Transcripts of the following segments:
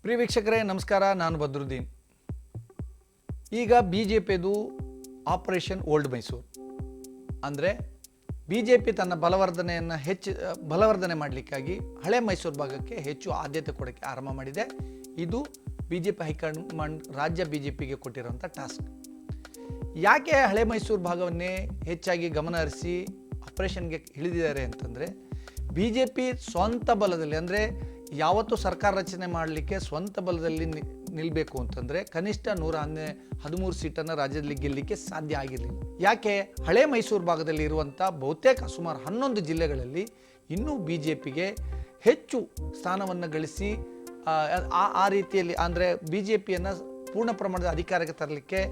ಪ್ರಿಯ ವೀಕ್ಷಕರೇ ನಮಸ್ಕಾರ, ನಾನು ಬದ್ರುದ್ದೀನ್. ಈಗ BJPದು ಆಪರೇಷನ್ ಓಲ್ಡ್ ಮೈಸೂರು ಅಂದರೆ BJP ತನ್ನ ಬಲವರ್ಧನೆ ಮಾಡಲಿಕ್ಕಾಗಿ ಹಳೆ ಮೈಸೂರು ಭಾಗಕ್ಕೆ ಹೆಚ್ಚು ಆದ್ಯತೆ ಕೊಡೋಕ್ಕೆ ಆರಂಭ ಮಾಡಿದೆ. ಇದು BJP ಹೈಕಮಾಂಡ್ ರಾಜ್ಯ BJPಗೆ ಕೊಟ್ಟಿರುವಂಥ ಟಾಸ್ಕ್. ಯಾಕೆ ಹಳೆ ಮೈಸೂರು ಭಾಗವನ್ನೇ ಹೆಚ್ಚಾಗಿ ಗಮನ ಹರಿಸಿ ಆಪರೇಷನ್ಗೆ ಇಳಿದಿದ್ದಾರೆ ಅಂತಂದರೆ BJP ಸ್ವಂತ ಬಲದಲ್ಲಿ, ಅಂದರೆ ಯಾವತ್ತು ಸರ್ಕಾರ ರಚನೆ ಮಾಡಲಿಕ್ಕೆ ಸ್ವಂತ ಬಲದಲ್ಲಿ ನಿಲ್ಲಬೇಕು ಅಂತಂದರೆ ಕನಿಷ್ಠ 113 ಸೀಟನ್ನು ರಾಜ್ಯದಲ್ಲಿ ಗೆಲ್ಲಲಿಕ್ಕೆ ಸಾಧ್ಯ ಆಗಿರಲಿಲ್ಲ. ಯಾಕೆ? ಹಳೆ ಮೈಸೂರು ಭಾಗದಲ್ಲಿ ಇರುವಂಥ ಬಹುತೇಕ ಸುಮಾರು 11 ಜಿಲ್ಲೆಗಳಲ್ಲಿ ಇನ್ನೂ BJPಗೆ ಹೆಚ್ಚು ಸ್ಥಾನವನ್ನು ಗಳಿಸಿ ಆ ರೀತಿಯಲ್ಲಿ ಅಂದರೆ BJPಯನ್ನು ಪೂರ್ಣ ಪ್ರಮಾಣದ ಅಧಿಕಾರಕ್ಕೆ ತರಲಿಕ್ಕೆ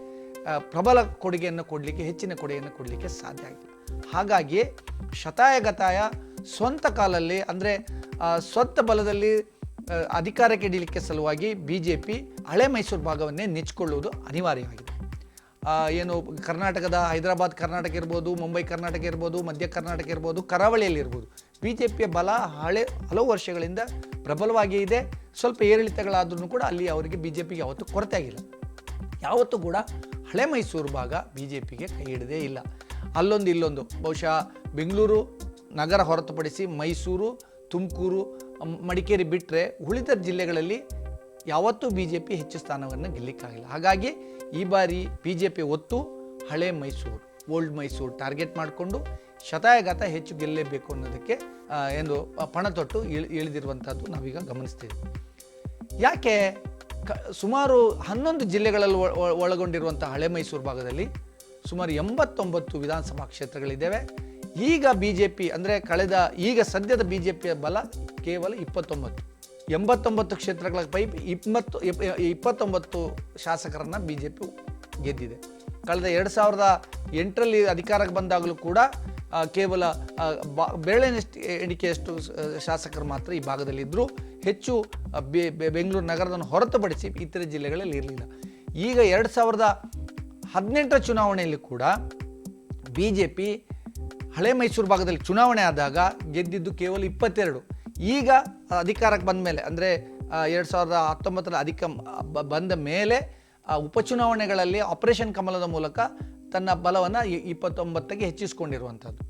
ಪ್ರಬಲ ಕೊಡುಗೆಯನ್ನು ಕೊಡಲಿಕ್ಕೆ, ಹೆಚ್ಚಿನ ಕೊಡುಗೆಯನ್ನು ಕೊಡಲಿಕ್ಕೆ ಸಾಧ್ಯ ಆಗಿಲ್ಲ. ಹಾಗಾಗಿ ಶತಾಯಗತಾಯ ಸ್ವಂತ ಕಾಲಲ್ಲಿ ಅಂದರೆ ಸ್ವಂತ ಬಲದಲ್ಲಿ ಅಧಿಕಾರಕ್ಕೆ ಹಿಡಿಯಲಿಕ್ಕೆ ಸಲುವಾಗಿ BJP ಹಳೆ ಮೈಸೂರು ಭಾಗವನ್ನೇ ನೆಚ್ಚಿಕೊಳ್ಳುವುದು ಅನಿವಾರ್ಯವಾಗಿದೆ. ಏನು ಕರ್ನಾಟಕದ ಹೈದರಾಬಾದ್ ಕರ್ನಾಟಕ ಇರ್ಬೋದು, ಮುಂಬೈ ಕರ್ನಾಟಕ ಇರ್ಬೋದು, ಮಧ್ಯ ಕರ್ನಾಟಕ ಇರ್ಬೋದು, ಕರಾವಳಿಯಲ್ಲಿ ಇರ್ಬೋದು, BJPಯ ಬಲ ಹಲವು ವರ್ಷಗಳಿಂದ ಪ್ರಬಲವಾಗಿ ಇದೆ. ಸ್ವಲ್ಪ ಏರಿಳಿತಗಳಾದ್ರೂ ಕೂಡ ಅಲ್ಲಿ ಅವರಿಗೆ BJPಗೆ ಯಾವತ್ತೂ ಕೊರತೆ ಆಗಿಲ್ಲ. ಯಾವತ್ತೂ ಕೂಡ ಹಳೆ ಮೈಸೂರು ಭಾಗ BJPಗೆ ಕೈ ಹಿಡದೇ ಇಲ್ಲ. ಅಲ್ಲೊಂದು ಇಲ್ಲೊಂದು ಬಹುಶಃ ಬೆಂಗಳೂರು ನಗರ ಹೊರತುಪಡಿಸಿ ಮೈಸೂರು, ತುಮಕೂರು, ಮಡಿಕೇರಿ ಬಿಟ್ಟರೆ ಉಳಿದ ಜಿಲ್ಲೆಗಳಲ್ಲಿ ಯಾವತ್ತೂ BJP ಹೆಚ್ಚು ಸ್ಥಾನವನ್ನು ಗೆಲ್ಲಕ್ಕಾಗಿಲ್ಲ. ಹಾಗಾಗಿ ಈ ಬಾರಿ BJP ಒತ್ತು ಹಳೆ ಮೈಸೂರು, ಓಲ್ಡ್ ಮೈಸೂರು ಟಾರ್ಗೆಟ್ ಮಾಡಿಕೊಂಡು ಶತಾಯಗತ ಹೆಚ್ಚು ಗೆಲ್ಲಲೇಬೇಕು ಅನ್ನೋದಕ್ಕೆ ಪಣ ತೊಟ್ಟು ಇಳಿದಿರುವಂಥದ್ದು ನಾವೀಗ ಗಮನಿಸ್ತೀವಿ. ಯಾಕೆ? ಸುಮಾರು 11 ಜಿಲ್ಲೆಗಳಲ್ಲಿ ಒಳಗೊಂಡಿರುವಂಥ ಹಳೆ ಮೈಸೂರು ಭಾಗದಲ್ಲಿ ಸುಮಾರು 89 ವಿಧಾನಸಭಾ ಕ್ಷೇತ್ರಗಳಿದ್ದಾವೆ. ಈಗ BJP ಅಂದರೆ ಈಗ ಸದ್ಯದ BJPಯ ಬಲ ಕೇವಲ 89 ಕ್ಷೇತ್ರಗಳ ಪೈಕಿ 29 ಶಾಸಕರನ್ನು BJP ಗೆದ್ದಿದೆ. ಕಳೆದ 2008ರಲ್ಲಿ ಅಧಿಕಾರಕ್ಕೆ ಬಂದಾಗಲೂ ಕೂಡ ಕೇವಲ ಬೆರಳಿನಷ್ಟು ಎಣಿಕೆಯಷ್ಟು ಶಾಸಕರು ಮಾತ್ರ ಈ ಭಾಗದಲ್ಲಿದ್ದರು. ಹೆಚ್ಚು ಬೆಂಗಳೂರು ನಗರವನ್ನು ಹೊರತುಪಡಿಸಿ ಇತರೆ ಜಿಲ್ಲೆಗಳಲ್ಲಿ ಇರಲಿಲ್ಲ. ಈಗ 2018ರ ಚುನಾವಣೆಯಲ್ಲಿ ಕೂಡ BJP ಹಳೆ ಮೈಸೂರು ಭಾಗದಲ್ಲಿ ಚುನಾವಣೆ ಆದಾಗ ಗೆದ್ದಿದ್ದು ಕೇವಲ 22. ಈಗ ಅಧಿಕಾರಕ್ಕೆ ಬಂದ ಮೇಲೆ ಅಂದರೆ 2019 ಬಂದ ಮೇಲೆ ಉಪಚುನಾವಣೆಗಳಲ್ಲಿ ಆಪರೇಷನ್ ಕಮಲದ ಮೂಲಕ ತನ್ನ ಬಲವನ್ನು 29ಗೆ ಹೆಚ್ಚಿಸಿಕೊಂಡಿರುವಂಥದ್ದು.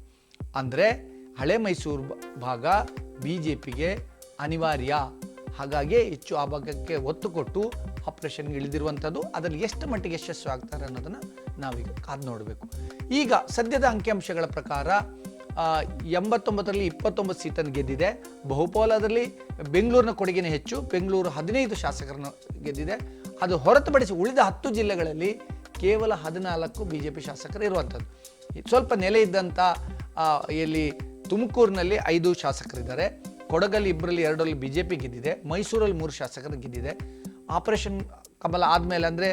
ಅಂದರೆ ಹಳೆ ಮೈಸೂರು ಭಾಗ BJPಗೆ ಅನಿವಾರ್ಯ. ಹಾಗಾಗಿ ಹೆಚ್ಚು ಆ ಭಾಗಕ್ಕೆ ಒತ್ತು ಕೊಟ್ಟು ಆಪರೇಷನ್ಗೆ ಇಳಿದಿರುವಂಥದ್ದು. ಅದರಲ್ಲಿ ಎಷ್ಟು ಮಟ್ಟಿಗೆ ಯಶಸ್ವಿ ಆಗ್ತಾರೆ ಅನ್ನೋದನ್ನು ನಾವೀಗ ಕಾದು ನೋಡಬೇಕು. ಈಗ ಸದ್ಯದ ಅಂಕಿಅಂಶಗಳ ಪ್ರಕಾರ 89ರಲ್ಲಿ 29 ಸೀಟನ್ನು ಗೆದ್ದಿದೆ. ಬಹುಪಾಲದಲ್ಲಿ ಬೆಂಗಳೂರಿನ ಕೊಡುಗೆನೇ ಹೆಚ್ಚು. ಬೆಂಗಳೂರು 15 ಶಾಸಕರನ್ನು ಗೆದ್ದಿದೆ. ಅದು ಹೊರತುಪಡಿಸಿ ಉಳಿದ 10 ಜಿಲ್ಲೆಗಳಲ್ಲಿ ಕೇವಲ 14 BJP ಶಾಸಕರು ಇರುವಂಥದ್ದು. ಸ್ವಲ್ಪ ನೆಲೆ ಇದ್ದಂಥ ತುಮಕೂರಿನಲ್ಲಿ 5 ಶಾಸಕರಿದ್ದಾರೆ. ಕೊಡಗಲ್ಲಿ 2ರಲ್ಲಿ BJP ಗೆದ್ದಿದೆ. ಮೈಸೂರಲ್ಲಿ 3 ಶಾಸಕರು ಗೆದ್ದಿದೆ. ಆಪರೇಷನ್ ಕಮಲ ಆದಮೇಲೆ ಅಂದರೆ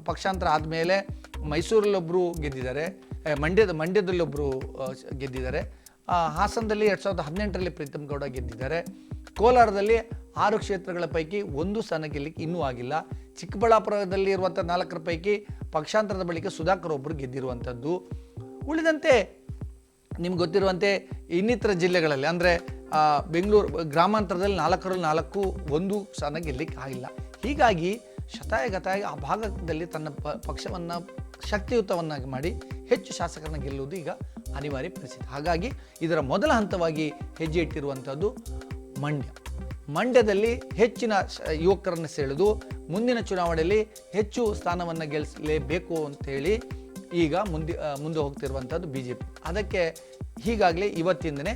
ಪಕ್ಷಾಂತರ ಆದಮೇಲೆ ಮೈಸೂರಲ್ಲೊಬ್ಬರು ಗೆದ್ದಿದ್ದಾರೆ, ಮಂಡ್ಯದಲ್ಲೊಬ್ಬರು ಗೆದ್ದಿದ್ದಾರೆ. ಹಾಸನದಲ್ಲಿ 2018ರಲ್ಲಿ ಪ್ರೀತಮ್ ಗೌಡ ಗೆದ್ದಿದ್ದಾರೆ. ಕೋಲಾರದಲ್ಲಿ 6 ಕ್ಷೇತ್ರಗಳ ಪೈಕಿ 1 ಸ್ಥಾನ ಗೆಲ್ಲಕ್ಕೆ ಇನ್ನೂ ಆಗಿಲ್ಲ. ಚಿಕ್ಕಬಳ್ಳಾಪುರದಲ್ಲಿ ಇರುವಂಥ 4 ಪೈಕಿ ಪಕ್ಷಾಂತರದ ಬಳಿಕ ಸುಧಾಕರ್ ಒಬ್ಬರು ಗೆದ್ದಿರುವಂಥದ್ದು. ಉಳಿದಂತೆ ನಿಮ್ಗೆ ಗೊತ್ತಿರುವಂತೆ ಇನ್ನಿತರ ಜಿಲ್ಲೆಗಳಲ್ಲಿ ಅಂದರೆ ಬೆಂಗಳೂರು ಗ್ರಾಮಾಂತರದಲ್ಲಿ 4ರಲ್ಲಿ 4 1 ಸ್ಥಾನ ಗೆಲ್ಲಕ್ಕೆ ಆಗಿಲ್ಲ. ಹೀಗಾಗಿ ಶತಾಯಗತಾಯ ಆ ಭಾಗದಲ್ಲಿ ತನ್ನ ಪಕ್ಷವನ್ನು ಶಕ್ತಿಯುತವನ್ನಾಗಿ ಮಾಡಿ ಹೆಚ್ಚು ಶಾಸಕರನ್ನ ಗೆಲ್ಲುವುದು ಈಗ ಅನಿವಾರ್ಯ ಪರಿಸ್ಥಿತಿ. ಹಾಗಾಗಿ ಇದರ ಮೊದಲ ಹಂತವಾಗಿ ಹೆಜ್ಜೆ ಇಟ್ಟಿರುವಂಥದ್ದು ಮಂಡ್ಯದಲ್ಲಿ ಹೆಚ್ಚಿನ ಯುವಕರನ್ನು ಸೆಳೆದು ಮುಂದಿನ ಚುನಾವಣೆಯಲ್ಲಿ ಹೆಚ್ಚು ಸ್ಥಾನವನ್ನು ಗೆಲ್ಲಿಸಲೇಬೇಕು ಅಂತೇಳಿ ಈಗ ಮುಂದೆ ಹೋಗ್ತಿರುವಂಥದ್ದು BJP. ಅದಕ್ಕೆ ಹೀಗಾಗಲೇ ಇವತ್ತಿಂದನೇ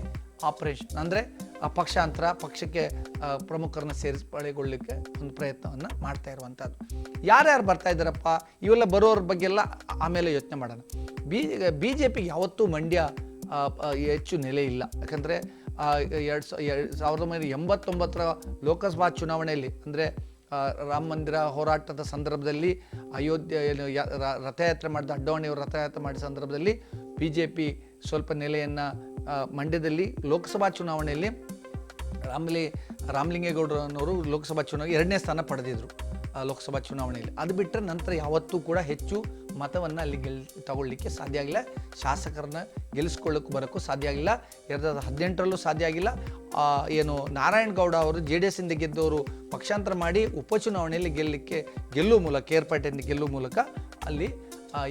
ಆಪರೇಷನ್ ಅಂದರೆ ಪಕ್ಷಾಂತರ, ಪಕ್ಷಕ್ಕೆ ಪ್ರಮುಖರನ್ನು ಸೇರಿಸಿಕೊಳ್ಳಿಕ್ಕೆ ಒಂದು ಪ್ರಯತ್ನವನ್ನು ಮಾಡ್ತಾ ಇರುವಂಥದ್ದು. ಯಾರ್ಯಾರು ಬರ್ತಾ ಇದ್ದಾರಪ್ಪ, ಇವೆಲ್ಲ ಬರೋರ ಬಗ್ಗೆಲ್ಲ ಆಮೇಲೆ ಯೋಚನೆ ಮಾಡೋಣ. BJPಗೆ ಯಾವತ್ತೂ ಮಂಡ್ಯ ಹೆಚ್ಚು ನೆಲೆ ಇಲ್ಲ. ಯಾಕಂದರೆ 1989ರ ಲೋಕಸಭಾ ಚುನಾವಣೆಯಲ್ಲಿ ಅಂದರೆ ರಾಮ ಮಂದಿರ ಹೋರಾಟದ ಸಂದರ್ಭದಲ್ಲಿ ರಥಯಾತ್ರೆ ಮಾಡಿದ ಅಡ್ವಾಣಿಯವರು ರಥಯಾತ್ರೆ ಮಾಡಿದ ಸಂದರ್ಭದಲ್ಲಿ BJP ಸ್ವಲ್ಪ ನೆಲೆಯನ್ನು ಮಂಡ್ಯದಲ್ಲಿ ಲೋಕಸಭಾ ಚುನಾವಣೆಯಲ್ಲಿ ರಾಮಲಿಂಗೇಗೌಡರನ್ನವರು ಲೋಕಸಭಾ ಚುನಾವಣೆ 2ನೇ ಸ್ಥಾನ ಪಡೆದಿದ್ದರು. ಲೋಕಸಭಾ ಚುನಾವಣೆಯಲ್ಲಿ. ಅದು ಬಿಟ್ಟರೆ ನಂತರ ಯಾವತ್ತೂ ಕೂಡ ಹೆಚ್ಚು ಮತವನ್ನು ಅಲ್ಲಿ ತಗೊಳ್ಳಿಕ್ಕೆ ಸಾಧ್ಯ ಆಗಿಲ್ಲ. ಶಾಸಕರನ್ನ ಗೆಲ್ಲಿಸ್ಕೊಳ್ಳೋಕ್ಕೂ ಬರೋಕ್ಕೂ ಸಾಧ್ಯ ಆಗಿಲ್ಲ. 2018ರಲ್ಲೂ ಸಾಧ್ಯ ಆಗಿಲ್ಲ. ಏನು ನಾರಾಯಣಗೌಡ ಅವರು JDS ಇಂದ ಗೆದ್ದವರು ಪಕ್ಷಾಂತರ ಮಾಡಿ ಉಪಚುನಾವಣೆಯಲ್ಲಿ ಗೆಲ್ಲುವ ಮೂಲಕ, ಕೇರ್ಪೇಟೆಯಿಂದ ಗೆಲ್ಲುವ ಮೂಲಕ ಅಲ್ಲಿ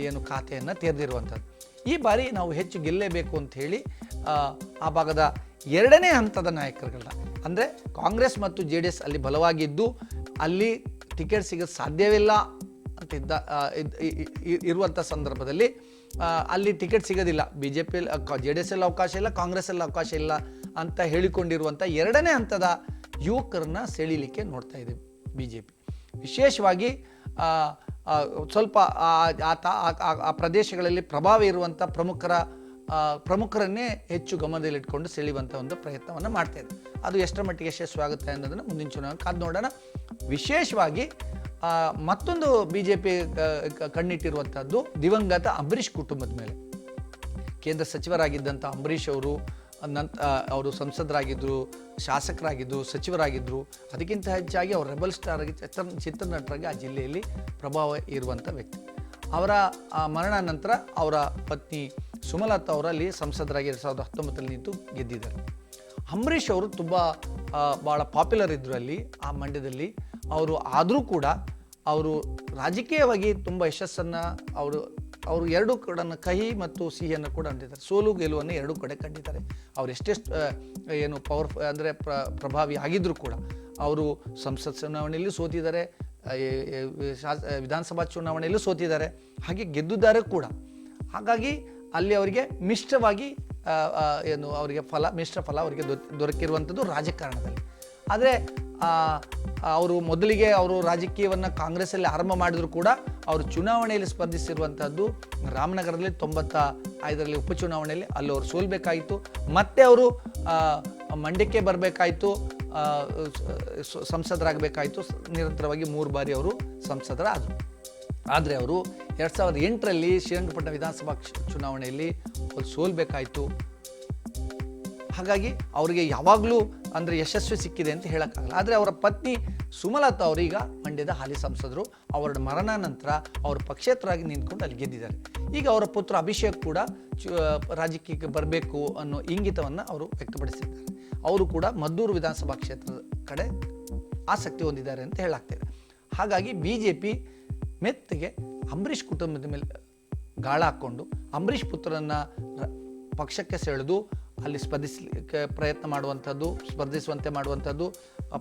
ಏನು ಖಾತೆಯನ್ನು ತೆರೆದಿರುವಂಥದ್ದು. ಈ ಬಾರಿ ನಾವು ಹೆಚ್ಚು ಗೆಲ್ಲೇಬೇಕು ಅಂತ ಹೇಳಿ ಆ ಭಾಗದ ಎರಡನೇ ಹಂತದ ನಾಯಕರುಗಳನ್ನ, ಅಂದರೆ ಕಾಂಗ್ರೆಸ್ ಮತ್ತು JDS ಅಲ್ಲಿ ಬಲವಾಗಿದ್ದು ಅಲ್ಲಿ ಟಿಕೆಟ್ ಸಿಗೋದು ಸಾಧ್ಯವಿಲ್ಲ ಅಂತ ಇರುವಂಥ ಸಂದರ್ಭದಲ್ಲಿ ಅಲ್ಲಿ ಟಿಕೆಟ್ ಸಿಗೋದಿಲ್ಲ. BJP JDS ಅಲ್ಲಿ ಅವಕಾಶ ಇಲ್ಲ, ಕಾಂಗ್ರೆಸ್ ಅಲ್ಲಿ ಅವಕಾಶ ಇಲ್ಲ ಅಂತ ಹೇಳಿಕೊಂಡಿರುವಂಥ ಎರಡನೇ ಹಂತದ ಯುವಕರನ್ನ ಸೆಳೀಲಿಕ್ಕೆ ನೋಡ್ತಾ ಇದೆ BJP. ವಿಶೇಷವಾಗಿ ಸ್ವಲ್ಪ ಆ ಪ್ರದೇಶಗಳಲ್ಲಿ ಪ್ರಭಾವ ಇರುವಂಥ ಪ್ರಮುಖರನ್ನೇ ಹೆಚ್ಚು ಗಮನದಲ್ಲಿಟ್ಕೊಂಡು ಸೆಳೆಯುವಂಥ ಒಂದು ಪ್ರಯತ್ನವನ್ನು ಮಾಡ್ತಾ ಇದೆ. ಅದು ಎಷ್ಟರ ಮಟ್ಟಿಗೆ ಯಶಸ್ವಿಯಾಗುತ್ತೆ ಅನ್ನೋದನ್ನು ಮುಂದಿನ ಚುನಾವಣೆ ಕಾದು ನೋಡೋಣ. ವಿಶೇಷವಾಗಿ ಮತ್ತೊಂದು BJP ಕಣ್ಣಿಟ್ಟಿರುವಂಥದ್ದು ದಿವಂಗತ ಅಂಬರೀಷ್ ಕುಟುಂಬದ ಮೇಲೆ. ಕೇಂದ್ರ ಸಚಿವರಾಗಿದ್ದಂಥ ಅಂಬರೀಷ್ ಅವರು ಸಂಸದರಾಗಿದ್ದರು, ಶಾಸಕರಾಗಿದ್ದರು, ಸಚಿವರಾಗಿದ್ದರು. ಅದಕ್ಕಿಂತ ಹೆಚ್ಚಾಗಿ ಅವರು ರೆಬಲ್ ಸ್ಟಾರ್ ಆಗಿ ಚಿತ್ರನಟರಾಗಿ ಆ ಜಿಲ್ಲೆಯಲ್ಲಿ ಪ್ರಭಾವ ಇರುವಂಥ ವ್ಯಕ್ತಿ. ಅವರ ಮರಣ ನಂತರ ಅವರ ಪತ್ನಿ ಸುಮಲತಾ ಅವರಲ್ಲಿ ಸಂಸದರಾಗಿ 2019ರಲ್ಲಿ ನಿಂತು ಗೆದ್ದಿದ್ದಾರೆ. ಅಂಬರೀಷ್ ಅವರು ಭಾಳ ಪಾಪ್ಯುಲರ್ ಇದ್ದರು ಅಲ್ಲಿ ಆ ಮಂಡ್ಯದಲ್ಲಿ. ಅವರು ಆದರೂ ಕೂಡ ಅವರು ರಾಜಕೀಯವಾಗಿ ತುಂಬ ಯಶಸ್ಸನ್ನು ಅವರು ಎರಡೂ ಕಡೆಯನ್ನು ಕಹಿ ಮತ್ತು ಸಿಹಿಯನ್ನು ಕೂಡ ಅಂದಿದ್ದಾರೆ. ಸೋಲು ಗೆಲುವನ್ನು ಎರಡೂ ಕಡೆ ಕಂಡಿದ್ದಾರೆ. ಅವರು ಎಷ್ಟೆಷ್ಟು ಏನು ಅಂದರೆ ಪ್ರಭಾವಿ ಆಗಿದ್ದರೂ ಕೂಡ ಅವರು ಸಂಸತ್ ಚುನಾವಣೆಯಲ್ಲೂ ಸೋತಿದ್ದಾರೆ, ವಿಧಾನಸಭಾ ಚುನಾವಣೆಯಲ್ಲೂ ಸೋತಿದ್ದಾರೆ, ಹಾಗೆ ಗೆದ್ದಿದ್ದಾರೆ ಕೂಡ. ಹಾಗಾಗಿ ಅಲ್ಲಿ ಅವರಿಗೆ ಮಿಶ್ರವಾಗಿ ಅವರಿಗೆ ಮಿಶ್ರ ಫಲ ಅವರಿಗೆ ದೊರಕಿರುವಂಥದ್ದು ರಾಜಕಾರಣದಲ್ಲಿ. ಆದರೆ ಅವರು ಮೊದಲಿಗೆ ಅವರು ರಾಜಕೀಯವನ್ನು ಕಾಂಗ್ರೆಸ್ಸಲ್ಲಿ ಆರಂಭ ಮಾಡಿದ್ರು ಕೂಡ ಅವರು ಚುನಾವಣೆಯಲ್ಲಿ ಸ್ಪರ್ಧಿಸಿರುವಂಥದ್ದು ರಾಮನಗರದಲ್ಲಿ 95ರಲ್ಲಿ ಉಪಚುನಾವಣೆಯಲ್ಲಿ ಅಲ್ಲಿ ಅವರು ಸೋಲ್ಬೇಕಾಯಿತು. ಮತ್ತೆ ಅವರು ಮಂಡ್ಯಕ್ಕೆ ಬರಬೇಕಾಯಿತು, ಸಂಸದರಾಗಬೇಕಾಯಿತು. ನಿರಂತರವಾಗಿ 3 ಬಾರಿ ಅವರು ಸಂಸದರಾದರು. ಆದರೆ ಅವರು 2008ರಲ್ಲಿ ಶ್ರೀರಂಗಪಟ್ಟಣ ವಿಧಾನಸಭಾ ಚುನಾವಣೆಯಲ್ಲಿ ಸೋಲ್ಬೇಕಾಯಿತು. ಹಾಗಾಗಿ ಅವರಿಗೆ ಯಾವಾಗಲೂ ಅಂದರೆ ಯಶಸ್ವಿ ಸಿಕ್ಕಿದೆ ಅಂತ ಹೇಳೋಕ್ಕಾಗಲ್ಲ. ಆದರೆ ಅವರ ಪತ್ನಿ ಸುಮಲತಾ ಅವರೀಗ ಮಂಡ್ಯದ ಹಾಲಿ ಸಂಸದರು. ಅವರ ಮರಣ ನಂತರ ಅವರು ಪಕ್ಷೇತರರಾಗಿ ನಿಂತ್ಕೊಂಡು ಅಲ್ಲಿ ಗೆದ್ದಿದ್ದಾರೆ. ಈಗ ಅವರ ಪುತ್ರ ಅಭಿಷೇಕ್ ಕೂಡ ರಾಜಕೀಯಕ್ಕೆ ಬರಬೇಕು ಅನ್ನೋ ಇಂಗಿತವನ್ನು ಅವರು ವ್ಯಕ್ತಪಡಿಸಿದ್ದಾರೆ. ಅವರು ಕೂಡ ಮದ್ದೂರು ವಿಧಾನಸಭಾ ಕ್ಷೇತ್ರದ ಕಡೆ ಆಸಕ್ತಿ ಹೊಂದಿದ್ದಾರೆ ಅಂತ ಹೇಳಾಗ್ತಿದೆ. ಹಾಗಾಗಿ BJP ಮೆತ್ತಿಗೆ ಅಂಬರೀಷ್ ಕುಟುಂಬದ ಮೇಲೆ ಗಾಳ ಹಾಕ್ಕೊಂಡು ಅಂಬರೀಷ್ ಪುತ್ರರನ್ನು ಪಕ್ಷಕ್ಕೆ ಸೆಳೆದು ಅಲ್ಲಿ ಸ್ಪರ್ಧಿಸಲಿಕ್ಕೆ ಪ್ರಯತ್ನ ಸ್ಪರ್ಧಿಸುವಂತೆ ಮಾಡುವಂಥದ್ದು,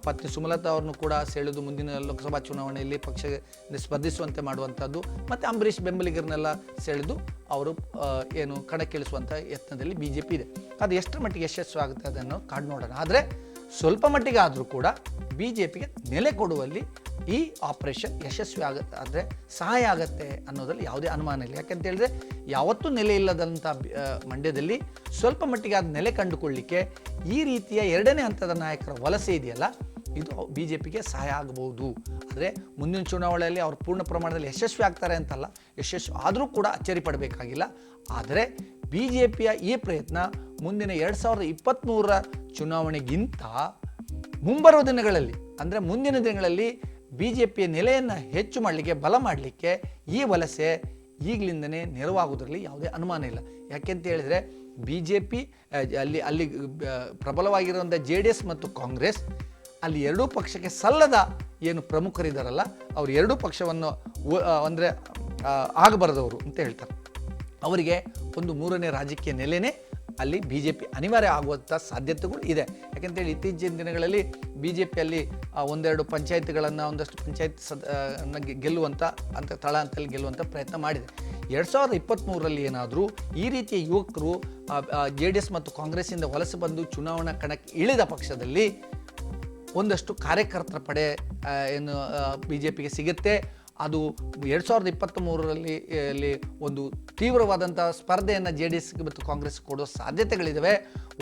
ಪತ್ನಿ ಸುಮಲತಾ ಅವ್ರನ್ನು ಕೂಡ ಸೆಳೆದು ಮುಂದಿನ ಲೋಕಸಭಾ ಚುನಾವಣೆಯಲ್ಲಿ ಪಕ್ಷಕ್ಕೆ ಸ್ಪರ್ಧಿಸುವಂತೆ ಮಾಡುವಂಥದ್ದು, ಮತ್ತು ಅಂಬರೀಷ್ ಬೆಂಬಲಿಗರನ್ನೆಲ್ಲ ಸೆಳೆದು ಅವರು ಕಣಕ್ಕಿಳಿಸುವಂಥ ಯತ್ನದಲ್ಲಿ BJP ಇದೆ. ಅದು ಎಷ್ಟರ ಮಟ್ಟಿಗೆ ಯಶಸ್ವಿ ಆಗುತ್ತೆ ಅದನ್ನು ಕಾದು ನೋಡೋಣ. ಆದರೆ ಸ್ವಲ್ಪ ಮಟ್ಟಿಗೆ ಆದರೂ ಕೂಡ BJPಗೆ ನೆಲೆ ಕೊಡುವಲ್ಲಿ ಈ ಆಪರೇಷನ್ ಯಶಸ್ವಿ ಆದರೆ ಸಹಾಯ ಆಗುತ್ತೆ ಅನ್ನೋದ್ರಲ್ಲಿ ಯಾವುದೇ ಅನುಮಾನ ಇಲ್ಲ. ಯಾಕಂತ ಹೇಳಿದ್ರೆ ಯಾವತ್ತೂ ನೆಲೆ ಇಲ್ಲದಂಥ ಮಂಡ್ಯದಲ್ಲಿ ಸ್ವಲ್ಪ ಮಟ್ಟಿಗೆ ಅದು ನೆಲೆ ಕಂಡುಕೊಳ್ಳಲಿಕ್ಕೆ ಈ ರೀತಿಯ ಎರಡನೇ ಹಂತದ ನಾಯಕರ ವಲಸೆ ಇದೆಯಲ್ಲ, ಇದು BJPಗೆ ಸಹಾಯ ಆಗಬಹುದು. ಆದರೆ ಮುಂದಿನ ಚುನಾವಣೆಯಲ್ಲಿ ಅವರು ಪೂರ್ಣ ಪ್ರಮಾಣದಲ್ಲಿ ಯಶಸ್ವಿ ಆಗ್ತಾರೆ ಅಂತಲ್ಲ, ಯಶಸ್ವಿ ಆದರೂ ಕೂಡ ಅಚ್ಚರಿ ಪಡಬೇಕಾಗಿಲ್ಲ. ಆದರೆ BJPಯ ಈ ಪ್ರಯತ್ನ ಮುಂದಿನ 2023ರ ಚುನಾವಣೆಗಿಂತ ಮುಂಬರುವ ದಿನಗಳಲ್ಲಿ, ಅಂದರೆ ಮುಂದಿನ ದಿನಗಳಲ್ಲಿ BJPಯ ನೆಲೆಯನ್ನು ಹೆಚ್ಚು ಮಾಡಲಿಕ್ಕೆ, ಬಲ ಮಾಡಲಿಕ್ಕೆ ಈ ವಲಸೆ ಈಗಲಿಂದನೇ ನೆರವಾಗುವುದರಲ್ಲಿ ಯಾವುದೇ ಅನುಮಾನ ಇಲ್ಲ. ಯಾಕೆಂತ ಹೇಳಿದರೆ BJP ಅಲ್ಲಿ ಪ್ರಬಲವಾಗಿರುವಂಥ JDS ಮತ್ತು ಕಾಂಗ್ರೆಸ್ ಅಲ್ಲಿ ಎರಡೂ ಪಕ್ಷಕ್ಕೆ ಸಲ್ಲದ ಏನು ಪ್ರಮುಖರಿದ್ದಾರಲ್ಲ, ಅವರು ಎರಡೂ ಪಕ್ಷವನ್ನು ಅಂದರೆ ಆಗಬಾರದವರು ಅಂತ ಹೇಳ್ತಾರೆ. ಅವರಿಗೆ ಒಂದು ಮೂರನೇ ರಾಜಕೀಯ ನೆಲೆನೇ ಅಲ್ಲಿ BJP ಅನಿವಾರ್ಯ ಆಗುವಂಥ ಸಾಧ್ಯತೆಗಳು ಇದೆ. ಯಾಕೆಂತೇಳಿ ಇತ್ತೀಚಿನ ದಿನಗಳಲ್ಲಿ BJPಯಲ್ಲಿ ಒಂದೆರಡು ಪಂಚಾಯತ್ಗಳನ್ನು, ಒಂದಷ್ಟು ಪಂಚಾಯತ್ ಗೆಲ್ಲುವಂಥ ತಳ ಹಂತದಲ್ಲಿ ಗೆಲ್ಲುವಂಥ ಪ್ರಯತ್ನ ಮಾಡಿದೆ. 2023ರಲ್ಲಿ ಏನಾದರೂ ಈ ರೀತಿಯ ಯುವಕರು JDS ಮತ್ತು ಕಾಂಗ್ರೆಸ್ಸಿಂದ ವಲಸೆ ಬಂದು ಚುನಾವಣಾ ಕಣಕ್ಕೆ ಇಳಿದ ಪಕ್ಷದಲ್ಲಿ ಒಂದಷ್ಟು ಕಾರ್ಯಕರ್ತರ ಪಡೆ ಏನು BJPಗೆ ಸಿಗುತ್ತೆ. ಅದು 2023ರಲ್ಲಿ ಒಂದು ತೀವ್ರವಾದಂಥ ಸ್ಪರ್ಧೆಯನ್ನು JDS ಮತ್ತು ಕಾಂಗ್ರೆಸ್ ಕೊಡೋ ಸಾಧ್ಯತೆಗಳಿದ್ದಾವೆ.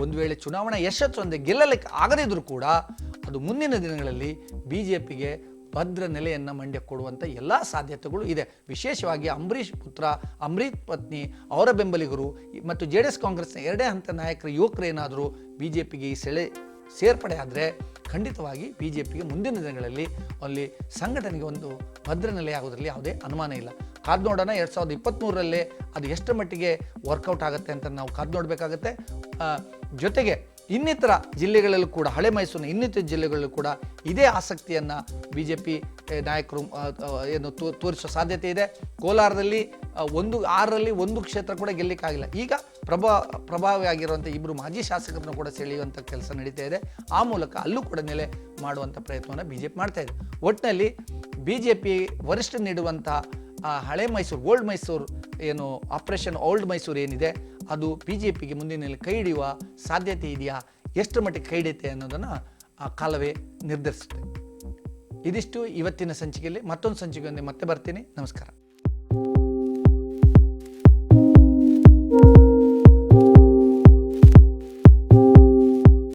ಒಂದು ವೇಳೆ ಚುನಾವಣಾ ಯಶಸ್ಸೊಂದೇ ಗೆಲ್ಲಲಿಕ್ಕೆ ಆಗದಿದ್ದರೂ ಕೂಡ ಅದು ಮುಂದಿನ ದಿನಗಳಲ್ಲಿ BJPಗೆ ಭದ್ರ ನೆಲೆಯನ್ನು ಮಂಡ್ಯ ಕೊಡುವಂಥ ಎಲ್ಲ ಸಾಧ್ಯತೆಗಳು ಇದೆ. ವಿಶೇಷವಾಗಿ ಅಂಬರೀಷ್ ಪುತ್ರ, ಅಂಬರೀಷ್ ಪತ್ನಿ, ಅವರ ಬೆಂಬಲಿಗರು ಮತ್ತು JDS ಕಾಂಗ್ರೆಸ್ನ ಎರಡೇ ಹಂತ ನಾಯಕರು ಯುವಕರೇನಾದರೂ BJPಗೆ ಈ ಸೆಳೆ ಸೇರ್ಪಡೆ ಆದರೆ ಖಂಡಿತವಾಗಿ ಬಿ ಜೆ ಪಿಗೆ ಮುಂದಿನ ದಿನಗಳಲ್ಲಿ ಅಲ್ಲಿ ಸಂಘಟನೆಗೆ ಒಂದು ಭದ್ರನೆಲೆ ಆಗೋದ್ರಲ್ಲಿ ಯಾವುದೇ ಅನುಮಾನ ಇಲ್ಲ. ಕಾದು ನೋಡೋಣ 2023ರಲ್ಲೇ ಅದು ಎಷ್ಟರ ಮಟ್ಟಿಗೆ ವರ್ಕೌಟ್ ಆಗುತ್ತೆ ಅಂತ ನಾವು ಕಾದು ನೋಡಬೇಕಾಗತ್ತೆ. ಜೊತೆಗೆ ಇನ್ನಿತರ ಜಿಲ್ಲೆಗಳಲ್ಲೂ ಕೂಡ, ಹಳೆ ಮೈಸೂರಿನ ಇನ್ನಿತರ ಜಿಲ್ಲೆಗಳಲ್ಲೂ ಕೂಡ ಇದೇ ಆಸಕ್ತಿಯನ್ನು ಬಿ ಜೆ ಪಿ ನಾಯಕರು ಏನು ತೋರಿಸೋ ಸಾಧ್ಯತೆ ಇದೆ. ಕೋಲಾರದಲ್ಲಿ 6ರಲ್ಲಿ 1 ಕ್ಷೇತ್ರ ಕೂಡ ಗೆಲ್ಲಕ್ಕಾಗಿಲ್ಲ. ಈಗ ಪ್ರಭಾವಿ ಆಗಿರುವಂಥ ಇಬ್ಬರು ಮಾಜಿ ಶಾಸಕರನ್ನು ಕೂಡ ಸೆಳೆಯುವಂಥ ಕೆಲಸ ನಡೀತಾ ಇದೆ. ಆ ಮೂಲಕ ಅಲ್ಲೂ ಕೂಡ ನೆಲೆ ಮಾಡುವಂಥ ಪ್ರಯತ್ನವನ್ನು ಬಿ ಜೆ ಪಿ ಮಾಡ್ತಾ ಇದೆ. ಒಟ್ಟಿನಲ್ಲಿ ಬಿ ಜೆ ಪಿ ವರಿಷ್ಠ ನೀಡುವಂಥ ಹಳೆ ಮೈಸೂರು, ಓಲ್ಡ್ ಮೈಸೂರು ಏನು ಆಪರೇಷನ್ ಓಲ್ಡ್ ಮೈಸೂರು ಏನಿದೆ, ಅದು ಬಿ ಜೆ ಪಿಗೆ ಮುಂದಿನಲ್ಲಿ ಕೈ ಹಿಡಿಯುವ ಸಾಧ್ಯತೆ ಇದೆಯಾ, ಎಷ್ಟು ಮಟ್ಟಿಗೆ ಕೈ ಹಿಡಿಯುತ್ತೆ ಅನ್ನೋದನ್ನು ಆ ಕಾಲವೇ ನಿರ್ಧರಿಸುತ್ತೆ. ಇದಿಷ್ಟು ಇವತ್ತಿನ ಸಂಚಿಕೆಯಲ್ಲಿ. ಮತ್ತೊಂದು ಸಂಚಿಕೆಯೊಂದಿಗೆ ಮತ್ತೆ ಬರ್ತೀನಿ. ನಮಸ್ಕಾರ.